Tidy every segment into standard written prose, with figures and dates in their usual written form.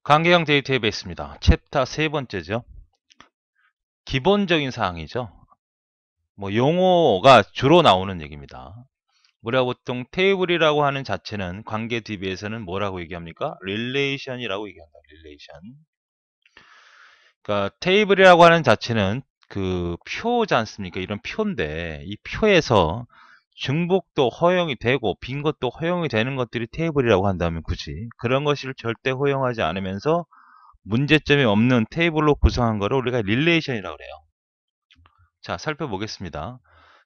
관계형 데이터베이스입니다. 챕터 세 번째죠. 기본적인 사항이죠. 용어가 주로 나오는 얘기입니다. 우리가 보통 테이블이라고 하는 자체는 관계 DB에서는 뭐라고 얘기합니까? 릴레이션이라고 얘기한다. 릴레이션. 그러니까 테이블이라고 하는 자체는 그 표지 않습니까? 이런 표인데 이 표에서 중복도 허용이 되고 빈 것도 허용이 되는 것들이 테이블이라고 한다면 굳이 그런 것을 절대 허용하지 않으면서 문제점이 없는 테이블로 구성한 거를 우리가 릴레이션이라고 그래요. 자, 살펴보겠습니다.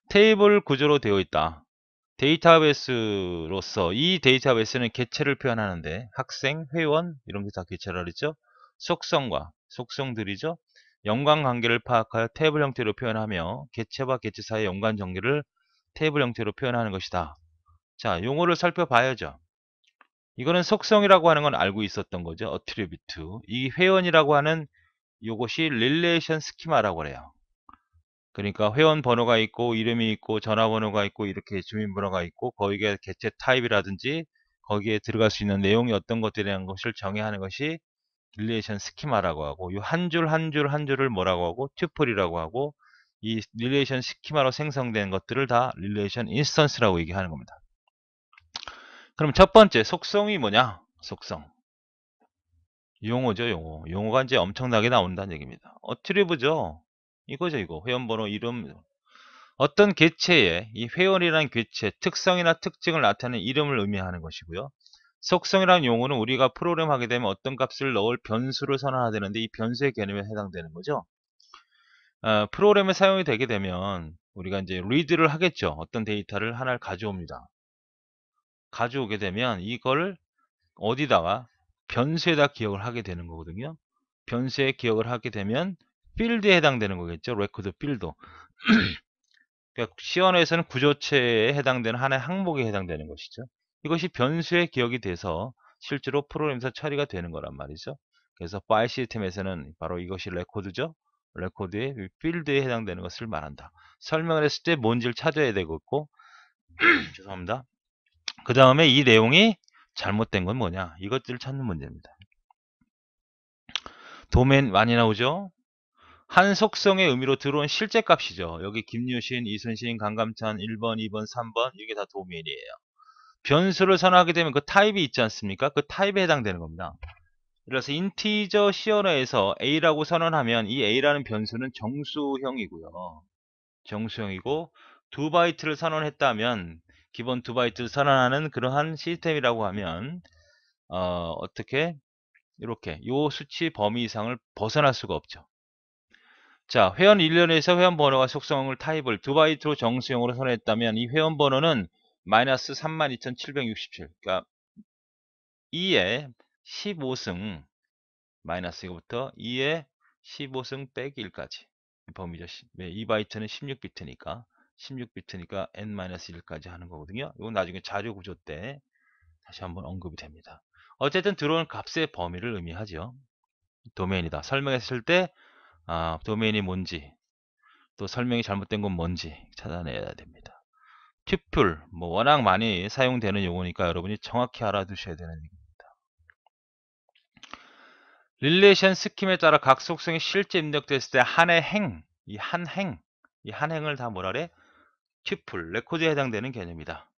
테이블 구조로 되어 있다. 데이터베이스로서 이 데이터베이스는 개체를 표현하는데 학생, 회원 이런 게 다 개체라 그랬죠. 속성과 속성들이죠. 연관관계를 파악하여 테이블 형태로 표현하며 개체와 개체 사이의 연관관계를 테이블 형태로 표현하는 것이다. 자, 용어를 살펴봐야죠. 이거는 속성이라고 하는 건 알고 있었던 거죠. 어트리뷰트. 이 회원이라고 하는 이것이 릴레이션 스키마라고 그래요. 그러니까 회원 번호가 있고 이름이 있고 전화번호가 있고 이렇게 주민번호가 있고 거기에 개체 타입이라든지 거기에 들어갈 수 있는 내용이 어떤 것들이라는 것을 정의하는 것이 릴레이션 스키마라고 하고 이 한 줄 한 줄 한 줄을 뭐라고 하고 튜플이라고 하고 이 릴레이션 스키마로 생성된 것들을 다 릴레이션 인스턴스라고 얘기하는 겁니다. 그럼 첫 번째 속성이 뭐냐? 속성. 용어죠, 용어. 용어가 이제 엄청나게 나온다는 얘기입니다. 어트리브죠. 이거죠, 이거. 회원번호, 이름. 어떤 개체의 이 회원이라는 개체, 특성이나 특징을 나타내는 이름을 의미하는 것이고요. 속성이라는 용어는 우리가 프로그램 하게 되면 어떤 값을 넣을 변수를 선언해야 되는데 이 변수의 개념에 해당되는 거죠. 프로그램에 사용이 되게 되면 우리가 이제 리드를 하겠죠. 어떤 데이터를 하나를 가져옵니다. 가져오게 되면 이걸 어디다가 변수에다 기억을 하게 되는 거거든요. 변수에 기억을 하게 되면 필드에 해당되는 거겠죠. 레코드 필드. 그러니까 시언어에서는 구조체에 해당되는 하나의 항목에 해당되는 것이죠. 이것이 변수에 기억이 돼서 실제로 프로그램에서 처리가 되는 거란 말이죠. 그래서 파일 시스템에서는 바로 이것이 레코드죠. 레코드의 필드에 해당되는 것을 말한다. 설명을 했을 때 뭔지를 찾아야 되겠고 죄송합니다. 그 다음에 이 내용이 잘못된 건 뭐냐 이것들을 찾는 문제입니다. 도메인 많이 나오죠. 한 속성의 의미로 들어온 실제 값이죠. 여기 김유신, 이순신, 강감찬 1번, 2번, 3번 이게 다 도메인이에요. 변수를 선언하게 되면 그 타입이 있지 않습니까? 그 타입에 해당되는 겁니다. 그래서 인티저 시언어에서 A라고 선언하면 이 A라는 변수는 정수형이고요. 정수형이고 두 바이트를 선언했다면 기본 두 바이트를 선언하는 그러한 시스템이라고 하면 어떻게 이렇게 요 수치 범위 이상을 벗어날 수가 없죠. 자, 회원 1년에서 회원 번호가 속성을 타입을 두 바이트로 정수형으로 선언했다면 이 회원 번호는 마이너스 32,767. 그러니까 2에 15승 마이너스 이거부터 2에 15승 빼기 1까지 범위죠. 이 바이트는 16비트니까 16비트니까 n-1까지 하는 거거든요. 이건 나중에 자료 구조 때 다시 한번 언급이 됩니다. 어쨌든 들어오는 값의 범위를 의미하죠. 도메인이다. 설명했을 때 도메인이 뭔지 또 설명이 잘못된 건 뭔지 찾아내야 됩니다. 튜플 워낙 많이 사용되는 용어니까 여러분이 정확히 알아두셔야 되는 얘기입니다. 릴레이션 스킴에 따라 각 속성이 실제 입력됐을 때 한의 행, 이 한 행, 이 한 행을 다 뭐라 그래? 튜플, 레코드에 해당되는 개념이다.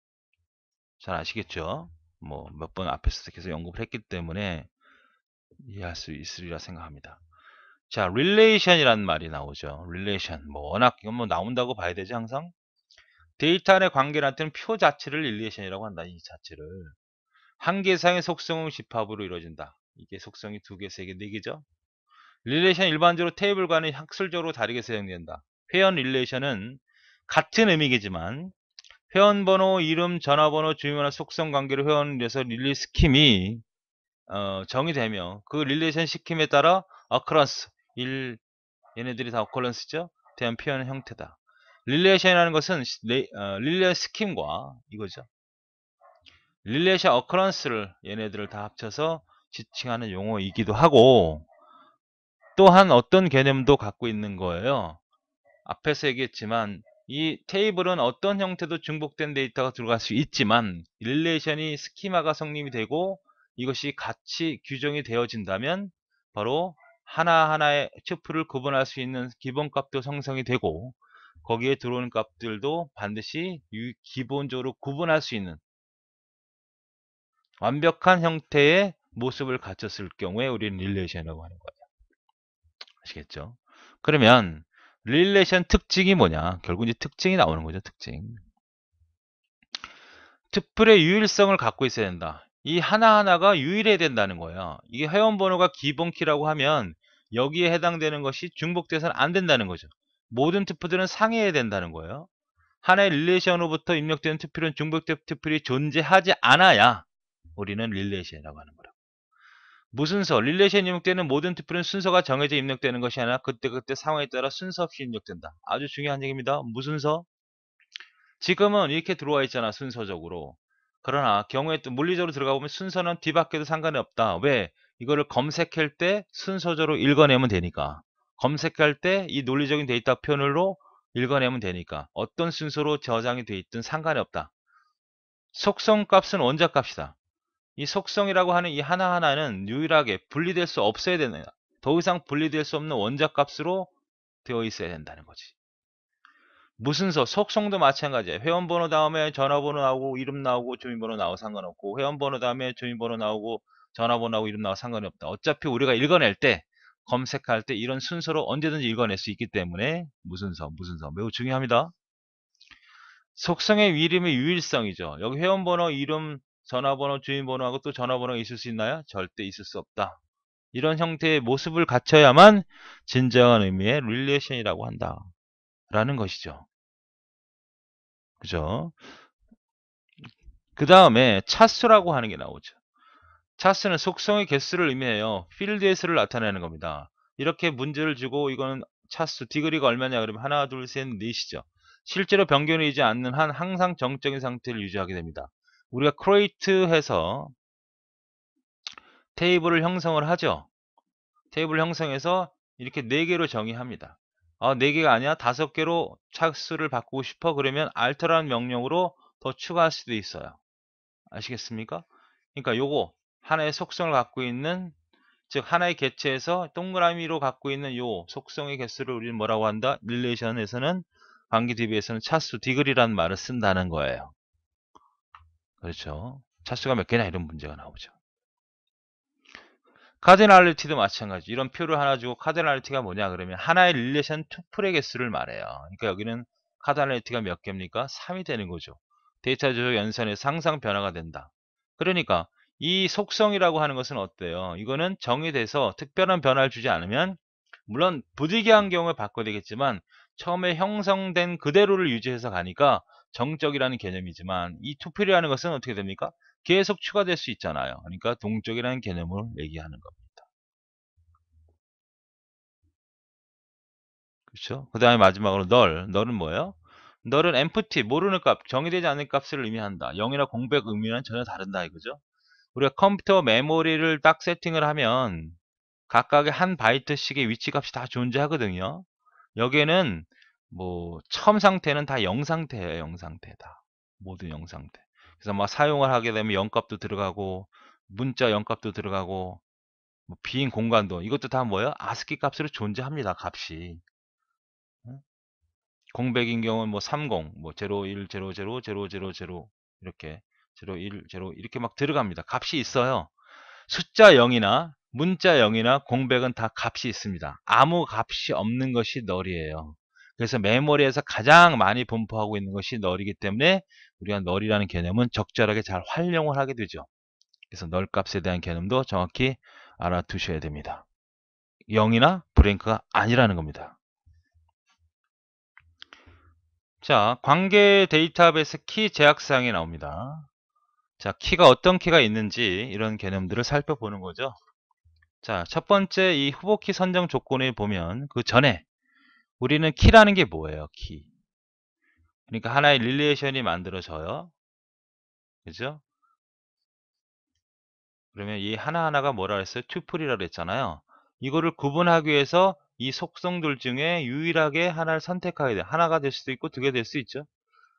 잘 아시겠죠? 몇 번 앞에서 계속 언급을 했기 때문에 이해할 수 있으리라 생각합니다. 자, 릴레이션이라는 말이 나오죠. 릴레이션. 워낙 이건 나온다고 봐야 되지 항상. 데이터 안의 관계를 나타내는 표 자체를 릴레이션이라고 한다. 이 자체를. 한 개 이상의 속성의 집합으로 이루어진다. 이게 속성이 두 개, 세 개, 네 개죠. 릴레이션 일반적으로 테이블과는 학술적으로 다르게 사용된다. 회원 릴레이션은 같은 의미겠지만 회원 번호, 이름, 전화번호, 주민번호, 속성 관계로 회원에서 릴레이 스킴이 정의되며 그 릴레이션 스킴에 따라 어커런스 얘네들이 다 어커런스죠. 대한 표현 형태다. 릴레이션이라는 것은 릴레이 스킴과 이거죠. 릴레이션 어커런스를 얘네들을 다 합쳐서 지칭하는 용어이기도 하고 또한 어떤 개념도 갖고 있는 거예요. 앞에서 얘기했지만 이 테이블은 어떤 형태도 중복된 데이터가 들어갈 수 있지만 릴레이션이 스키마가 성립이 되고 이것이 같이 규정이 되어진다면 바로 하나하나의 튜플을 구분할 수 있는 기본값도 생성이 되고 거기에 들어오는 값들도 반드시 기본적으로 구분할 수 있는 완벽한 형태의 모습을 갖췄을 경우에 우리는 릴레이션이라고 하는 거예요. 아시겠죠? 그러면 릴레이션 특징이 뭐냐? 결국 이제 특징이 나오는 거죠. 특징. 튜플의 유일성을 갖고 있어야 된다. 이 하나하나가 유일해야 된다는 거예요. 이게 회원번호가 기본키라고 하면 여기에 해당되는 것이 중복돼서는 안 된다는 거죠. 모든 튜플들은 상해야 된다는 거예요. 하나의 릴레이션으로부터 입력되는 튜플은 중복된 튜플이 존재하지 않아야 우리는 릴레이션이라고 하는 거라고. 무순서, 릴레이션 입력되는 모든 튜플은 순서가 정해져 입력되는 것이 아니라 그때그때 상황에 따라 순서 없이 입력된다. 아주 중요한 얘기입니다. 무순서? 지금은 이렇게 들어와 있잖아, 순서적으로. 그러나 경우에 또 물리적으로 들어가 보면 순서는 뒤바뀌어도 상관이 없다. 왜? 이거를 검색할 때 순서적으로 읽어내면 되니까. 검색할 때 이 논리적인 데이터 표현으로 읽어내면 되니까. 어떤 순서로 저장이 돼 있든 상관이 없다. 속성 값은 원자 값이다. 이 속성이라고 하는 이 하나하나는 유일하게 분리될 수 없어야 되는, 더 이상 분리될 수 없는 원자 값으로 되어 있어야 된다는 거지. 무슨서, 속성도 마찬가지예요. 회원번호 다음에 전화번호 나오고 이름 나오고 주민번호 나오고 상관없고, 회원번호 다음에 주민번호 나오고 전화번호 나오고 이름 나오고 상관이 없다. 어차피 우리가 읽어낼 때, 검색할 때 이런 순서로 언제든지 읽어낼 수 있기 때문에 무슨서 매우 중요합니다. 속성의 이름의 유일성이죠. 여기 회원번호, 이름, 전화번호, 주민번호하고 또 전화번호가 있을 수 있나요? 절대 있을 수 없다. 이런 형태의 모습을 갖춰야만 진정한 의미의 릴레이션이라고 한다. 라는 것이죠. 그죠? 그 다음에 차수라고 하는 게 나오죠. 차수는 속성의 개수를 의미해요. 필드의 수를 나타내는 겁니다. 이렇게 문제를 주고 이거는 차수, 디그리가 얼마냐 그러면 하나, 둘, 셋, 넷이죠. 실제로 변경이 되지 않는 한 항상 정적인 상태를 유지하게 됩니다. 우리가 크레이트 해서 테이블을 형성을 하죠. 테이블 형성해서 이렇게 4개로 정의합니다. 4개가 아니야 5개로 차수를 바꾸고 싶어 그러면 alter라는 명령으로 더 추가할 수도 있어요. 아시겠습니까? 그러니까 요거 하나의 속성을 갖고 있는, 즉 하나의 개체에서 동그라미로 갖고 있는 요 속성의 개수를 우리는 뭐라고 한다? 릴레이션에서는, 관계 DB에서는 차수 디그리라는 말을 쓴다는 거예요. 그렇죠? 차수가 몇 개냐 이런 문제가 나오죠. 카디널리티도 마찬가지. 이런 표를 하나 주고 카디널리티가 뭐냐 그러면 하나의 릴레이션 투플의 개수를 말해요. 그러니까 여기는 카디널리티가 몇 개입니까? 3이 되는 거죠. 데이터 조작 연산에서 항상 변화가 된다. 그러니까 이 속성이라고 하는 것은 어때요? 이거는 정의돼서 특별한 변화를 주지 않으면, 물론 부득이한 경우에 바꿔야 되겠지만 처음에 형성된 그대로를 유지해서 가니까 정적이라는 개념이지만, 이 투플이라는 것은 어떻게 됩니까? 계속 추가될 수 있잖아요. 그러니까 동적이라는 개념을 얘기하는 겁니다. 그렇죠? 그 다음에 마지막으로 널은 뭐예요? 널은 empty, 모르는 값, 정의되지 않는 값을 의미한다. 0이나 공백 의미는 전혀 다른다 이거죠. 우리가 컴퓨터 메모리를 딱 세팅을 하면 각각의 한 바이트씩의 위치 값이 다 존재하거든요. 여기에는 뭐 처음 상태는 다 0 상태예요. 0 상태다. 모두 0 상태. 그래서 막 사용을 하게 되면 0 값도 들어가고 문자 0 값도 들어가고 뭐 빈 공간도, 이것도 다 뭐예요? 아스키 값으로 존재합니다. 값이. 공백인 경우는 뭐 30, 뭐 01, 00, 000 이렇게 01, 0 이렇게 막 들어갑니다. 값이 있어요. 숫자 0이나 문자 0이나 공백은 다 값이 있습니다. 아무 값이 없는 것이 널이에요. 그래서 메모리에서 가장 많이 분포하고 있는 것이 널이기 때문에 우리가 널이라는 개념은 적절하게 잘 활용을 하게 되죠. 그래서 널 값에 대한 개념도 정확히 알아두셔야 됩니다. 0이나 브랭크가 아니라는 겁니다. 자, 관계 데이터베이스 키 제약사항이 나옵니다. 자, 키가 어떤 키가 있는지 이런 개념들을 살펴보는 거죠. 자, 첫 번째 이 후보키 선정 조건에 보면 그 전에 우리는 키라는 게 뭐예요? 키. 그러니까 하나의 릴레이션이 만들어져요. 그죠? 그러면 이 하나하나가 뭐라 그랬어요? 튜플이라 그랬잖아요. 이거를 구분하기 위해서 이 속성들 중에 유일하게 하나를 선택하게 돼. 하나가 될 수도 있고 두 개 될 수 있죠.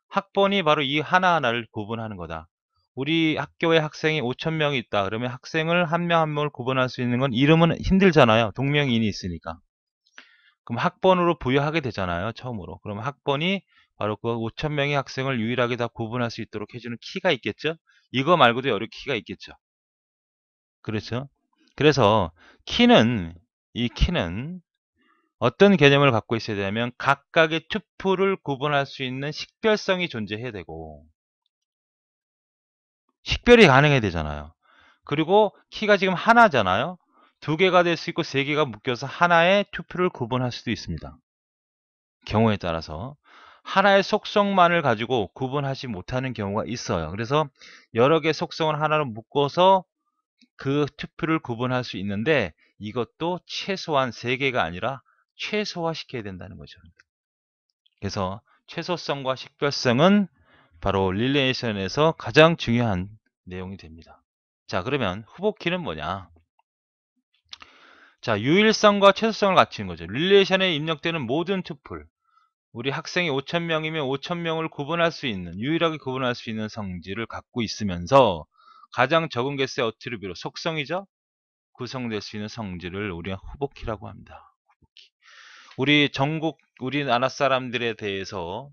학번이 바로 이 하나하나를 구분하는 거다. 우리 학교에 학생이 5,000명이 있다. 그러면 학생을 한 명 한 명을 구분할 수 있는 건 이름은 힘들잖아요. 동명이인이 있으니까. 그럼 학번으로 부여하게 되잖아요. 처음으로. 그럼 학번이 바로 그 5,000명의 학생을 유일하게 다 구분할 수 있도록 해주는 키가 있겠죠? 이거 말고도 여러 키가 있겠죠. 그렇죠? 그래서 키는, 이 키는 어떤 개념을 갖고 있어야 되냐면 각각의 투표를 구분할 수 있는 식별성이 존재해야 되고 식별이 가능해야 되잖아요. 그리고 키가 지금 하나잖아요. 두 개가 될 수 있고 세 개가 묶여서 하나의 투표를 구분할 수도 있습니다. 경우에 따라서 하나의 속성만을 가지고 구분하지 못하는 경우가 있어요. 그래서 여러 개의 속성을 하나로 묶어서 그 투표를 구분할 수 있는데 이것도 최소한 3개가 아니라 최소화 시켜야 된다는 거죠. 그래서 최소성과 식별성은 바로 릴레이션에서 가장 중요한 내용이 됩니다. 자, 그러면 후보키는 뭐냐? 자, 유일성과 최소성을 갖추는 거죠. 릴레이션에 입력되는 모든 투플. 우리 학생이 5,000명이면 5,000명을 구분할 수 있는, 유일하게 구분할 수 있는 성질을 갖고 있으면서 가장 적은 개수의 어트리뷰로 속성이죠. 구성될 수 있는 성질을 우리가 후보키라고 합니다. 후보키. 우리 전국 우리나라 사람들에 대해서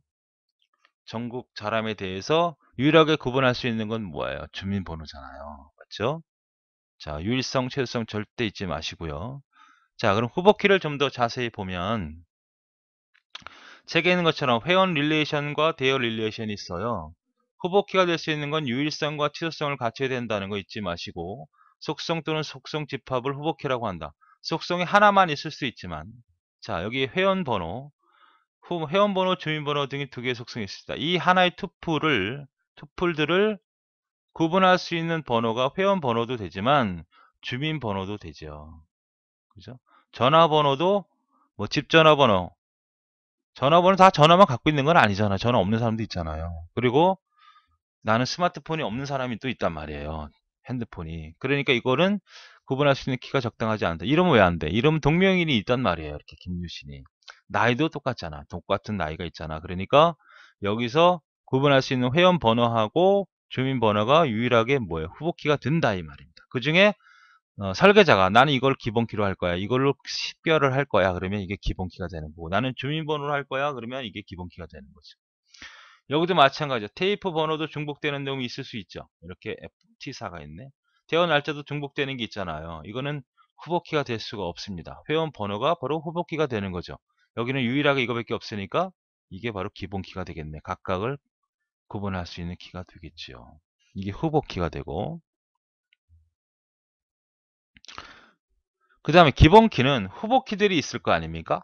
전국 사람에 대해서 유일하게 구분할 수 있는 건 뭐예요? 주민번호잖아요. 맞죠? 자, 유일성, 최소성 절대 잊지 마시고요. 자, 그럼 후보키를 좀 더 자세히 보면 책에 있는 것처럼 회원 릴레이션과 대여 릴레이션이 있어요. 후보키가 될 수 있는 건 유일성과 취소성을 갖춰야 된다는 거 잊지 마시고 속성 또는 속성 집합을 후보키라고 한다. 속성이 하나만 있을 수 있지만 자, 여기 회원번호, 회원번호, 주민번호 등이 두 개의 속성이 있습니다. 이 하나의 투플들을 구분할 수 있는 번호가 회원번호도 되지만 주민번호도 되죠. 그죠? 전화번호도 뭐 집전화번호, 전화번호 다 전화만 갖고 있는 건 아니잖아. 전화 없는 사람도 있잖아요. 그리고 나는 스마트폰이 없는 사람이 또 있단 말이에요. 핸드폰이. 그러니까 이거는 구분할 수 있는 키가 적당하지 않다. 이름은 왜 안 돼? 이름 동명이인이 있단 말이에요. 이렇게 김유신이. 나이도 똑같잖아. 똑같은 나이가 있잖아. 그러니까 여기서 구분할 수 있는 회원 번호하고 주민 번호가 유일하게 뭐예요? 후보키가 된다 이 말입니다. 그 중에 설계자가 나는 이걸 기본키로 할 거야. 이걸로 식별을 할 거야. 그러면 이게 기본키가 되는 거고 나는 주민번호로 할 거야. 그러면 이게 기본키가 되는 거죠. 여기도 마찬가지죠. 테이프 번호도 중복되는 놈이 있을 수 있죠. 이렇게 FT사가 있네. 대여 날짜도 중복되는 게 있잖아요. 이거는 후보키가 될 수가 없습니다. 회원 번호가 바로 후보키가 되는 거죠. 여기는 유일하게 이거밖에 없으니까 이게 바로 기본키가 되겠네. 각각을 구분할 수 있는 키가 되겠죠. 이게 후보키가 되고 그 다음에 기본키는 후보키들이 있을 거 아닙니까?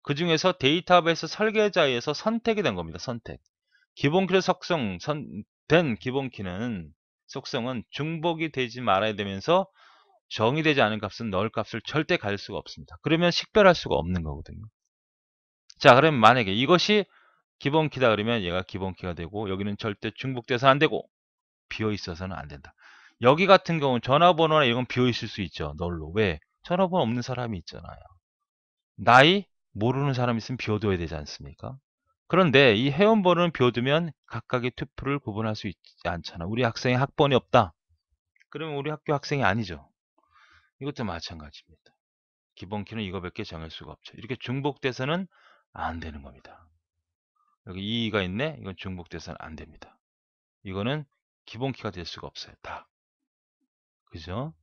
그 중에서 데이터베이스 설계자에서 선택이 된 겁니다. 선택. 기본키의 된 기본키는 속성은 중복이 되지 말아야 되면서 정의되지 않은 값은 넣을 값을 절대 가릴 수가 없습니다. 그러면 식별할 수가 없는 거거든요. 자, 그러면 만약에 이것이 기본키다 그러면 얘가 기본키가 되고 여기는 절대 중복돼서 안 되고 비어 있어서는 안 된다. 여기 같은 경우는 전화번호나 이건 비어 있을 수 있죠. 널로. 왜? 전화번호 없는 사람이 있잖아요. 나이 모르는 사람 있으면 비워둬야 되지 않습니까? 그런데 이 회원번호는 비워두면 각각의 투표를 구분할 수 있지 않잖아. 우리 학생이 학번이 없다. 그러면 우리 학교 학생이 아니죠. 이것도 마찬가지입니다. 기본키는 이거밖에 정할 수가 없죠. 이렇게 중복돼서는 안 되는 겁니다. 여기 2가 있네. 이건 중복돼서는 안 됩니다. 이거는 기본키가 될 수가 없어요. 다. 그죠?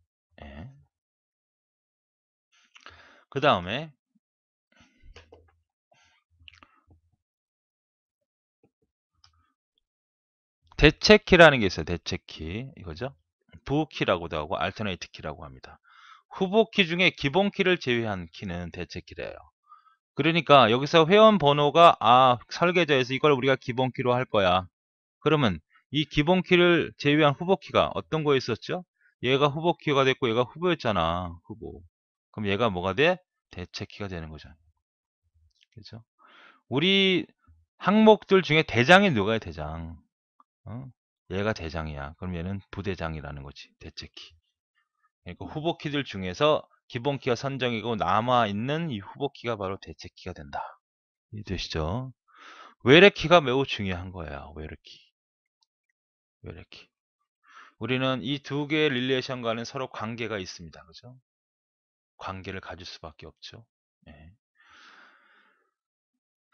예. 그 다음에 대체키라는 게 있어요. 대체키. 이거죠. 부키라고도 하고 알터네이트 키라고 합니다. 후보키 중에 기본키를 제외한 키는 대체키래요. 그러니까 여기서 회원 번호가 설계자에서 이걸 우리가 기본키로 할 거야. 그러면 이 기본키를 제외한 후보키가 어떤 거에 있었죠? 얘가 후보키가 됐고 얘가 후보였잖아. 후보. 그럼 얘가 뭐가 돼? 대체키가 되는 거잖아. 그죠? 우리 항목들 중에 대장이 누가요? 대장. 어? 얘가 대장이야. 그럼 얘는 부대장이라는 거지. 대체키. 그러니까 후보키들 중에서 기본키가 선정이고 남아있는 이 후보키가 바로 대체키가 된다. 이해되시죠? 외래키가 매우 중요한 거예요. 외래키. 외래키. 우리는 이 두 개의 릴레이션과는 서로 관계가 있습니다. 그죠? 관계를 가질 수밖에 없죠. 예.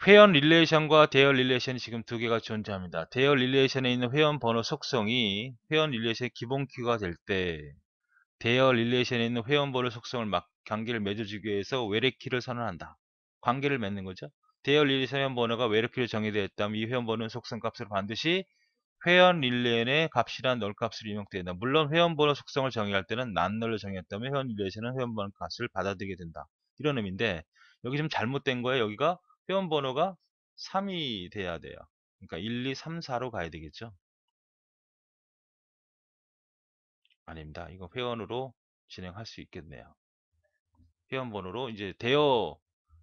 회원 릴레이션과 대여 릴레이션이 지금 두 개가 존재합니다. 대여 릴레이션에 있는 회원 번호 속성이 회원 릴레이션의 기본 키가 될 때 대여 릴레이션에 있는 회원 번호 속성을 막 관계를 맺어주기 위해서 외래키를 선언한다. 관계를 맺는 거죠. 대여 릴레이션 회원 번호가 외래키로 정의되어 있다면 이 회원 번호 속성 값으로 반드시 회원 릴레이션의 값이란 널 값으로 입력된다. 물론 회원 번호 속성을 정의할 때는 난널로 정의했다면 회원 릴레이션은 회원 번호 값을 받아들이게 된다. 이런 의미인데 여기 좀 잘못된 거예요. 여기가 회원 번호가 3이 돼야 돼요. 그러니까 1, 2, 3, 4로 가야 되겠죠. 아닙니다. 이거 회원으로 진행할 수 있겠네요. 회원 번호로 이제 대여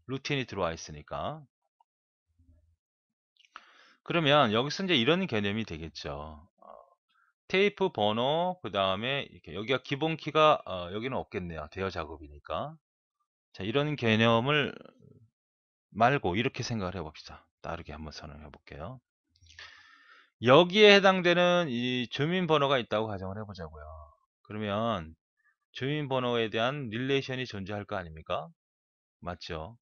루틴이 들어와 있으니까. 그러면 여기서 이제 이런 개념이 되겠죠. 테이프 번호, 그 다음에 이렇게 여기가 기본 키가 여기는 없겠네요. 대여 작업이니까. 자, 이런 개념을 말고 이렇게 생각을 해봅시다. 다르게 한번 설명해 볼게요. 여기에 해당되는 이 주민번호가 있다고 가정을 해보자고요. 그러면 주민번호에 대한 릴레이션이 존재할 거 아닙니까? 맞죠?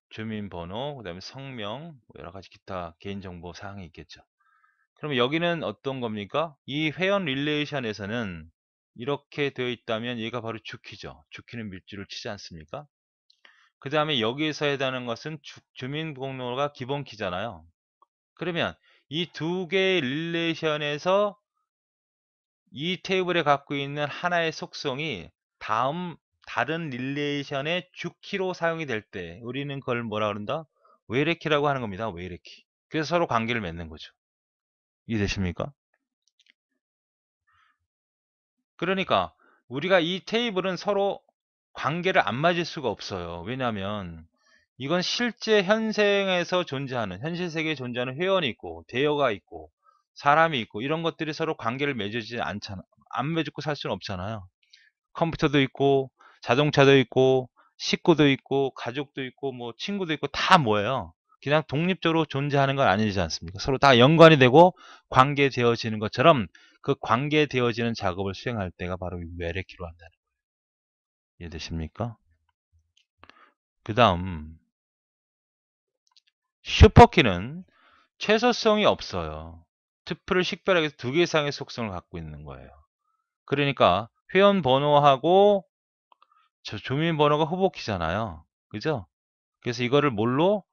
주민번호, 그 다음에 성명, 뭐 여러 가지 기타 개인정보 사항이 있겠죠. 그러면 여기는 어떤 겁니까? 이 회원 릴레이션에서는 이렇게 되어 있다면 얘가 바로 주키죠. 주키는 밑줄을 치지 않습니까? 그 다음에 여기에서 해당하는 것은 주민번호가 기본 키잖아요. 그러면 이 두 개의 릴레이션에서 이 테이블에 갖고 있는 하나의 속성이 다른 릴레이션의 주키로 사용이 될 때 우리는 그걸 뭐라 그런다? 외래키라고 하는 겁니다. 외래키. 그래서 서로 관계를 맺는 거죠. 이해되십니까? 그러니까 우리가 이 테이블은 서로 관계를 안 맞을 수가 없어요. 왜냐하면 이건 실제 현생에서 존재하는 현실 세계에 존재하는 회원이 있고 대여가 있고 사람이 있고 이런 것들이 서로 관계를 맺어지지 않잖아. 안 맺고 살 수는 없잖아요. 컴퓨터도 있고 자동차도 있고 식구도 있고 가족도 있고 뭐 친구도 있고 다 뭐예요? 그냥 독립적으로 존재하는 건 아니지 않습니까? 서로 다 연관이 되고 관계되어지는 것처럼 그 관계되어지는 작업을 수행할 때가 바로 외래키로 한다는 거예요. 이해되십니까? 그 다음 슈퍼키는 최소성이 없어요. 투표를 식별하기 위해서 두 개 이상의 속성을 갖고 있는 거예요. 그러니까 회원 번호하고 주민 번호가 후보키잖아요. 그죠? 그래서 이거를 뭘로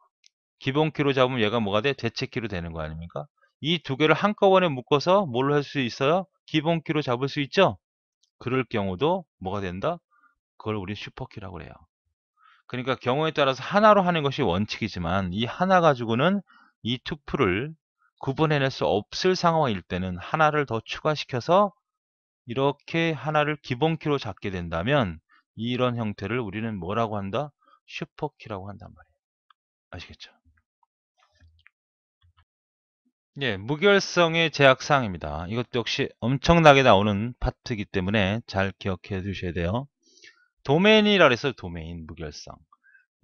기본 키로 잡으면 얘가 뭐가 돼? 대체 키로 되는 거 아닙니까? 이 두 개를 한꺼번에 묶어서 뭘로 할 수 있어요? 기본 키로 잡을 수 있죠? 그럴 경우도 뭐가 된다? 그걸 우리 슈퍼키라고 그래요. 그러니까 경우에 따라서 하나로 하는 것이 원칙이지만 이 하나 가지고는 이 투표를 구분해낼 수 없을 상황일 때는 하나를 더 추가시켜서 이렇게 하나를 기본 키로 잡게 된다면 이런 형태를 우리는 뭐라고 한다? 슈퍼키라고 한단 말이에요. 아시겠죠? 예, 무결성의 제약사항입니다. 이것도 역시 엄청나게 나오는 파트이기 때문에 잘 기억해 두셔야 돼요. 도메인이라 그래서 도메인 무결성.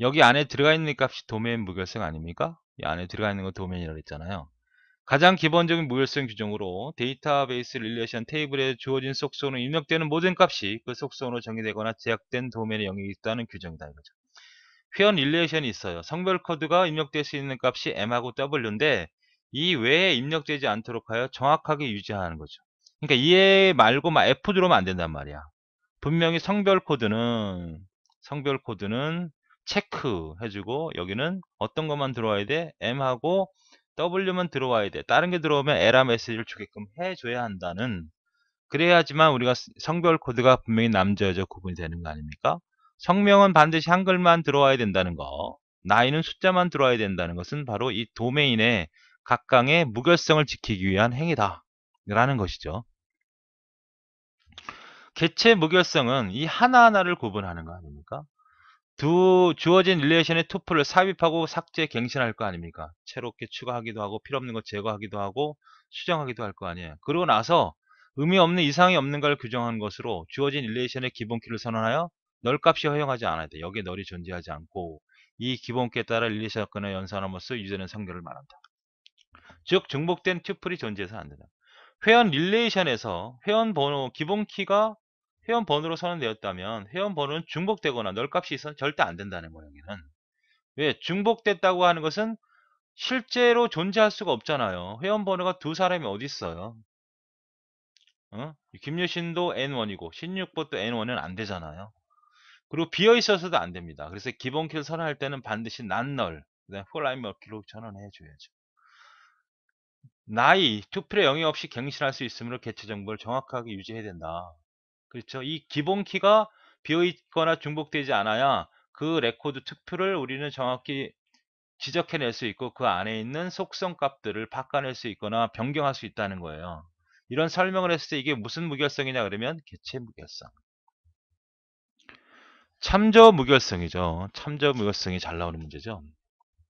여기 안에 들어가 있는 값이 도메인 무결성 아닙니까? 이 안에 들어가 있는 거 도메인이라고 했잖아요. 가장 기본적인 무결성 규정으로 데이터베이스 릴레이션 테이블에 주어진 속성으로 입력되는 모든 값이 그 속성으로 정의되거나 제약된 도메인의 영역이 있다는 규정이다 이거죠. 회원 릴레이션이 있어요. 성별 코드가 입력될 수 있는 값이 M하고 W인데 이 외에 입력되지 않도록 하여 정확하게 유지하는 거죠. 그러니까 얘 말고 막 F 들어오면 안 된단 말이야. 분명히 성별 코드는 체크 해주고 여기는 어떤 것만 들어와야 돼? M하고 W만 들어와야 돼. 다른 게 들어오면 에러 메시지를 주게끔 해줘야 한다는, 그래야지만 우리가 성별 코드가 분명히 남자 여자 구분이 되는 거 아닙니까? 성명은 반드시 한글만 들어와야 된다는 거, 나이는 숫자만 들어와야 된다는 것은 바로 이 도메인의 각각의 무결성을 지키기 위한 행위다 라는 것이죠. 개체 무결성은 이 하나하나를 구분하는 거 아닙니까? 주어진 릴레이션의 투표를 삽입하고 삭제, 갱신할 거 아닙니까? 새롭게 추가하기도 하고 필요없는 거 제거하기도 하고 수정하기도 할 거 아니에요. 그러고 나서 의미 없는 이상이 없는 걸 규정한 것으로 주어진 릴레이션의 기본키를 선언하여 널 값이 허용하지 않아야 돼. 여기에 널이 존재하지 않고 이 기본키에 따라 릴레이션 사건을 연산함으로써 유저는 성별을 말한다. 즉 중복된 튜플이 존재해서 안 된다. 회원 릴레이션에서 회원 번호 기본 키가 회원 번호로 선언되었다면 회원 번호는 중복되거나 널 값이 있어서 절대 안 된다는 거예요. 여기는. 왜? 중복됐다고 하는 것은 실제로 존재할 수가 없잖아요. 회원 번호가 두 사람이 어디 있어요? 어? 김유신도 N1이고 신육бот도 N1은 안 되잖아요. 그리고 비어 있어서도 안 됩니다. 그래서 기본 키를 선언할 때는 반드시 난널, 그다음에 폴라인 멀키로 선언해 줘야죠. 나이, 투표의 영역 없이 갱신할 수 있으므로 개체 정보를 정확하게 유지해야 된다. 그렇죠. 이 기본 키가 비어 있거나 중복되지 않아야 그 레코드 투표를 우리는 정확히 지적해낼 수 있고 그 안에 있는 속성 값들을 바꿔낼 수 있거나 변경할 수 있다는 거예요. 이런 설명을 했을 때 이게 무슨 무결성이냐 그러면 개체 무결성. 참조 무결성이죠. 참조 무결성이 잘 나오는 문제죠.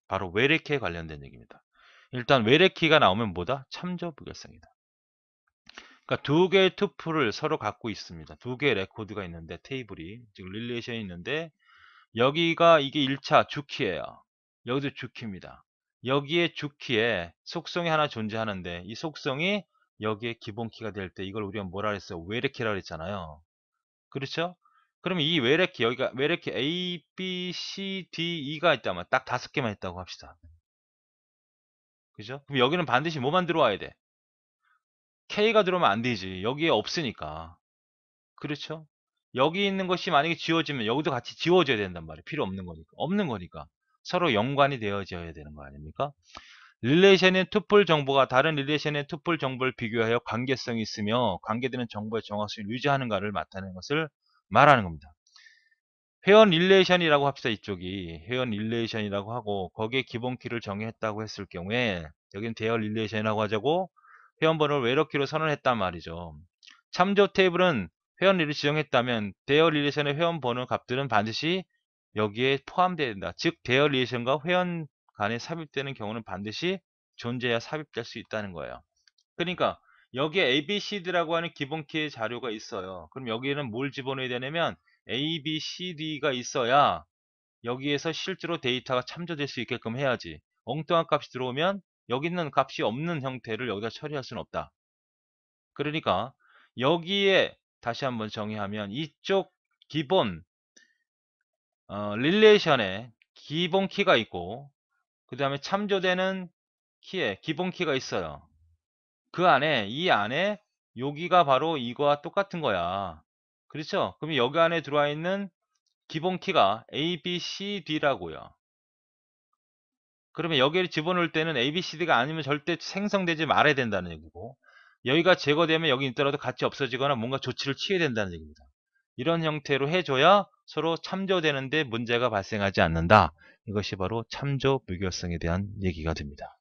바로 외래키에 관련된 얘기입니다. 일단 외래키가 나오면 뭐다? 참조 무결성이다. 그러니까 두 개의 투표를 서로 갖고 있습니다. 두 개의 레코드가 있는데 테이블이 지금 릴레이션이 있는데 여기가 이게 1차 주키예요. 여기도 주키입니다. 여기에 주키에 속성이 하나 존재하는데 이 속성이 여기에 기본 키가 될 때 이걸 우리가 뭐라 그랬어요? 외래키라고 했잖아요. 그렇죠? 그러면 이 외래키 여기가 외래키 A, B, C, D, E가 있다면 딱 5개만 있다고 합시다. 그죠? 그럼 여기는 반드시 뭐만 들어와야 돼? K가 들어오면 안 되지. 여기에 없으니까. 그렇죠? 여기 있는 것이 만약에 지워지면 여기도 같이 지워져야 된단 말이에요. 필요 없는 거니까. 없는 거니까. 서로 연관이 되어져야 되는 거 아닙니까? 릴레이션의 투폴 정보가 다른 릴레이션의 투폴 정보를 비교하여 관계성이 있으며 관계되는 정보의 정확성을 유지하는가를 나타내는 것을 말하는 겁니다. 회원 릴레이션이라고 합시다. 이쪽이 회원 릴레이션이라고 하고 거기에 기본 키를 정의했다고 했을 경우에 여기는 대여 릴레이션이라고 하자고 회원 번호를 외래키로 선언했단 말이죠. 참조 테이블은 회원 릴을 지정했다면 대여 릴레이션의 회원 번호 값들은 반드시 여기에 포함되어야 된다. 즉 대여 릴레이션과 회원 간에 삽입되는 경우는 반드시 존재해야 삽입될 수 있다는 거예요. 그러니까 여기에 ABCD라고 하는 기본 키의 자료가 있어요. 그럼 여기에는 뭘 집어넣어야 되냐면 A, B, C, D가 있어야 여기에서 실제로 데이터가 참조될 수 있게끔 해야지. 엉뚱한 값이 들어오면 여기 있는 값이 없는 형태를 여기다 처리할 수는 없다. 그러니까 여기에 다시 한번 정의하면 이쪽 기본 릴레이션에 기본 키가 있고 그 다음에 참조되는 키에 기본 키가 있어요. 그 안에 이 안에 여기가 바로 이거와 똑같은 거야. 그렇죠? 그럼 여기 안에 들어와 있는 기본 키가 A, B, C, D라고요. 그러면 여기를 집어넣을 때는 A, B, C, D가 아니면 절대 생성되지 말아야 된다는 얘기고 여기가 제거되면 여기 있더라도 같이 없어지거나 뭔가 조치를 취해야 된다는 얘기입니다. 이런 형태로 해줘야 서로 참조되는데 문제가 발생하지 않는다. 이것이 바로 참조 무결성에 대한 얘기가 됩니다.